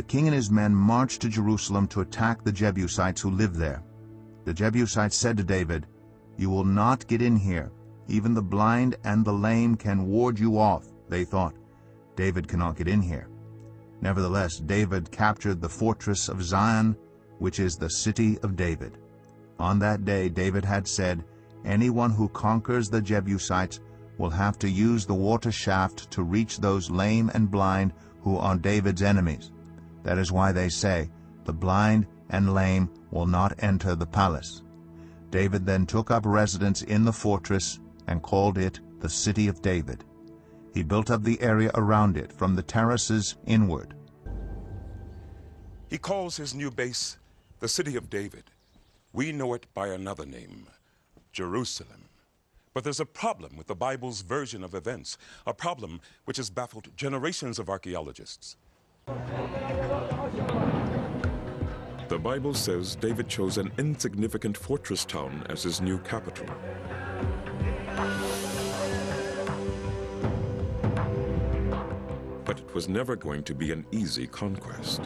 king and his men marched to Jerusalem to attack the Jebusites who lived there. The Jebusites said to David, "You will not get in here. Even the blind and the lame can ward you off," they thought. "David cannot get in here." Nevertheless, David captured the fortress of Zion, which is the city of David. On that day David had said, "Anyone who conquers the Jebusites will have to use the water shaft to reach those lame and blind who are David's enemies." That is why they say, "The blind and lame will not enter the palace." David then took up residence in the fortress and called it the City of David. He built up the area around it from the terraces inward. He calls his new base the City of David. We know it by another name, Jerusalem. But there's a problem with the Bible's version of events, a problem which has baffled generations of archaeologists. The Bible says David chose an insignificant fortress town as his new capital. But it was never going to be an easy conquest.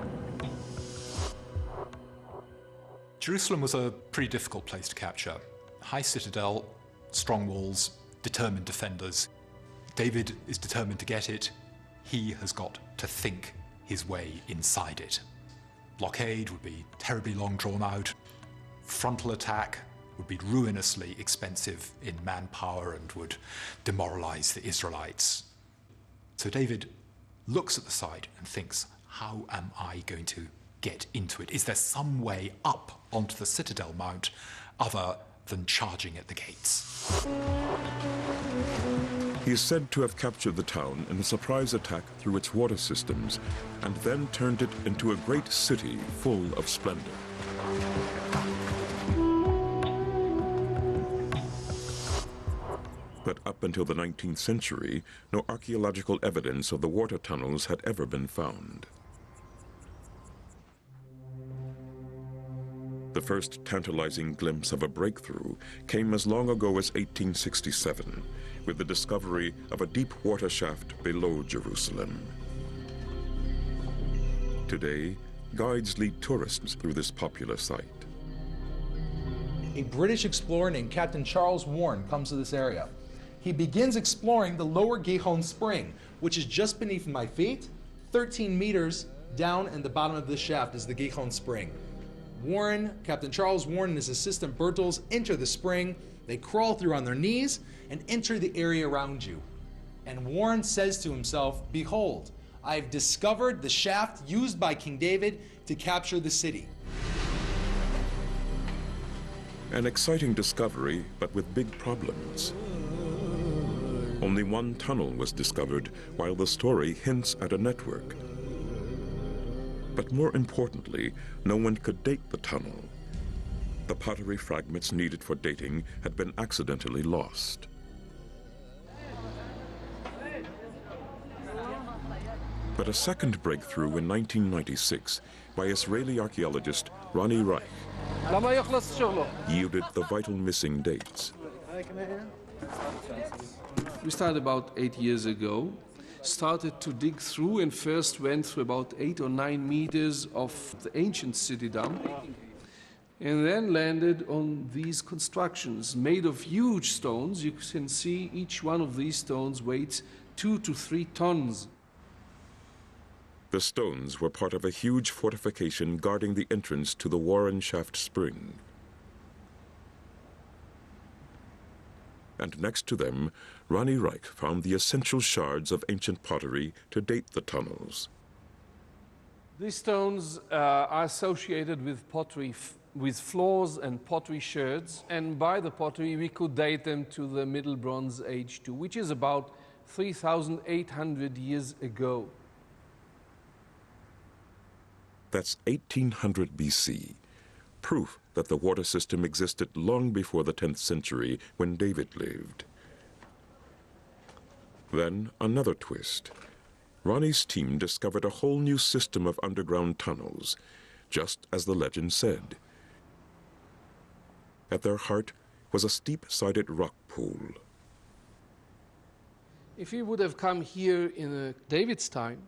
Jerusalem was a pretty difficult place to capture. High citadel, strong walls, determined defenders. David is determined to get it. He has got to think his way inside it. Blockade would be terribly long drawn out. Frontal attack would be ruinously expensive in manpower and would demoralize the Israelites. So David looks at the site and thinks, how am I going to get into it? Is there some way up onto the citadel mount other than charging at the gates? He is said to have captured the town in a surprise attack through its water systems, and then turned it into a great city full of splendor. But up until the 19th century, no archaeological evidence of the water tunnels had ever been found. The first tantalizing glimpse of a breakthrough came as long ago as 1867, with the discovery of a deep water shaft below Jerusalem. Today, guides lead tourists through this popular site. A British explorer named Captain Charles Warren comes to this area. He begins exploring the lower Gihon Spring, which is just beneath my feet. 13 meters down in the bottom of this shaft is the Gihon Spring. Captain Charles Warren and his assistant Bertels enter the spring. They crawl through on their knees and enter the area around you. And Warren says to himself, "Behold, I've discovered the shaft used by King David to capture the city." An exciting discovery, but with big problems. Only one tunnel was discovered, while the story hints at a network. But more importantly, no one could date the tunnel. The pottery fragments needed for dating had been accidentally lost. But a second breakthrough in 1996 by Israeli archaeologist Ronnie Reich yielded the vital missing dates. We started about 8 years ago. Started to dig through and first went through about 8 or 9 meters of the ancient city dump and then landed on these constructions made of huge stones. You can see each one of these stones weighs 2 to 3 tons. The stones were part of a huge fortification guarding the entrance to the Warren Shaft Spring. And next to them, Ronnie Reich found the essential shards of ancient pottery to date the tunnels. These stones are associated with pottery, with floors and pottery sherds, and by the pottery we could date them to the Middle Bronze Age too, which is about 3,800 years ago. That's 1800 BC, proof that the water system existed long before the 10th century when David lived. Then another twist. Ronnie's team discovered a whole new system of underground tunnels, just as the legend said. At their heart was a steep-sided rock pool. If we would have come here in David's time,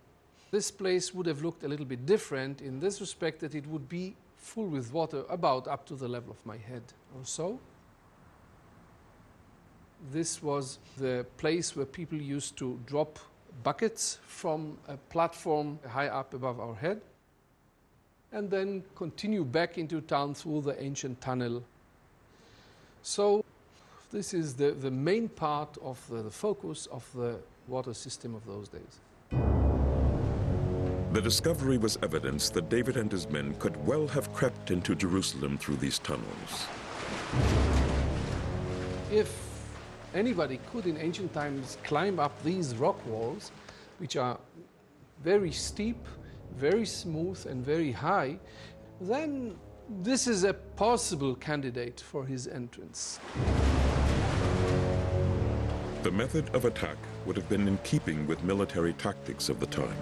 This place would have looked a little bit different in this respect, that it would be full with water about up to the level of my head or so. This was the place where people used to drop buckets from a platform high up above our head and then continue back into town through the ancient tunnel. So this is the main part of the focus of the water system of those days. The discovery was evidence that David and his men could well have crept into Jerusalem through these tunnels. If anybody could in ancient times climb up these rock walls, which are very steep, very smooth and very high, then this is a possible candidate for his entrance. The method of attack would have been in keeping with military tactics of the time.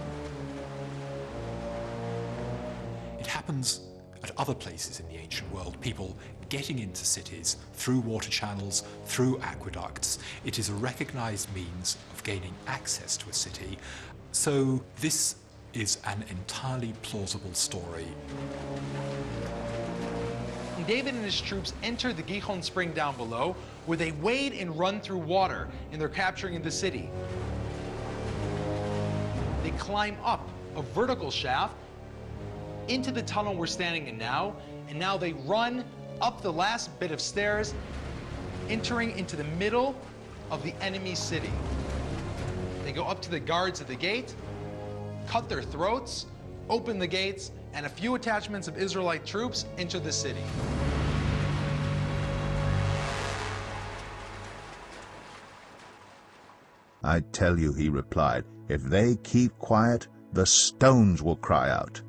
It happens at other places in the ancient world, people getting into cities through water channels, through aqueducts. It is a recognized means of gaining access to a city. So this is an entirely plausible story. David and his troops enter the Gihon spring down below, where they wade and run through water, and they're capturing the city. They climb up a vertical shaft into the tunnel we're standing in now, and now they run up the last bit of stairs, entering into the middle of the enemy city. They go up to the guards at the gate, cut their throats, open the gates, and a few attachments of Israelite troops enter the city. I tell you, he replied, if they keep quiet, the stones will cry out.